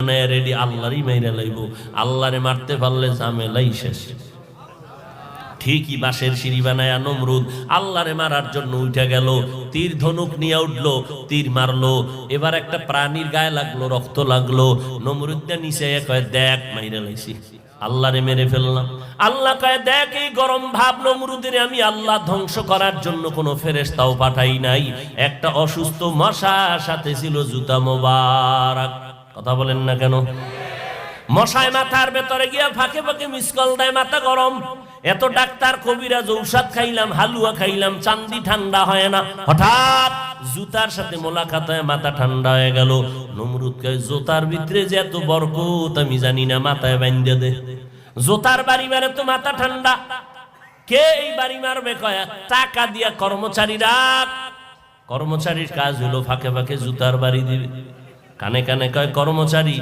বানায় রেডি, আল্লাহরই মাইরা লাইব, আল্লাহরে মারতে পারলে ঝামেলাই শেষ। ঠিকই বাঁশের সিঁড়ি বানায় নমরুদ আল্লাহরে মারার জন্য উঠে গেল, তীর ধনুক নিয়ে উঠলো, তীর মারলো, এবার একটা প্রাণীর গায়ে লাগলো, রক্ত লাগলো, নমরুদটা নিচে কয় দেখ মাইরা লাইছি, আল্লাহরে মেরে ফেললাম। আল্লাহ কয় দেখ এই গরম ভাব নমরুদের আমি আল্লাহ ধ্বংস করার জন্য কোনো ফেরেশতাও পাঠাই নাই, একটা অসুস্থ মশার সাথে ছিল জুতা মোবারক। কথা বলেন না কেন? মশায় মাথার ভেতরে গিয়া ফাঁকে ফাঁকে মিসকল দেয়, মাথা গরম। এত ডাক্তার কবিরাজ ঔষধ খাইলাম, হালুয়া খাইলাম, চান্দি ঠান্ডা হয় না, হঠাৎ জুতার সাথে মোলাকাত হয়, মাথা ঠান্ডা হয়ে গেল। নমরুদ কয় জোতার ভিতরে যে এত বরকত আমি জানি না, মাথায় বাইন্ধে দে। জোতার বাড়ি মারে তো মাথা ঠান্ডা, কে এই বাড়ি মারবে? কয় টাকা দিয়া কর্মচারীরা, কর্মচারীর কাজ হলো ফাঁকে ফাঁকে জুতার বাড়ি দিবে। কানে কানে কয় কর্মচারী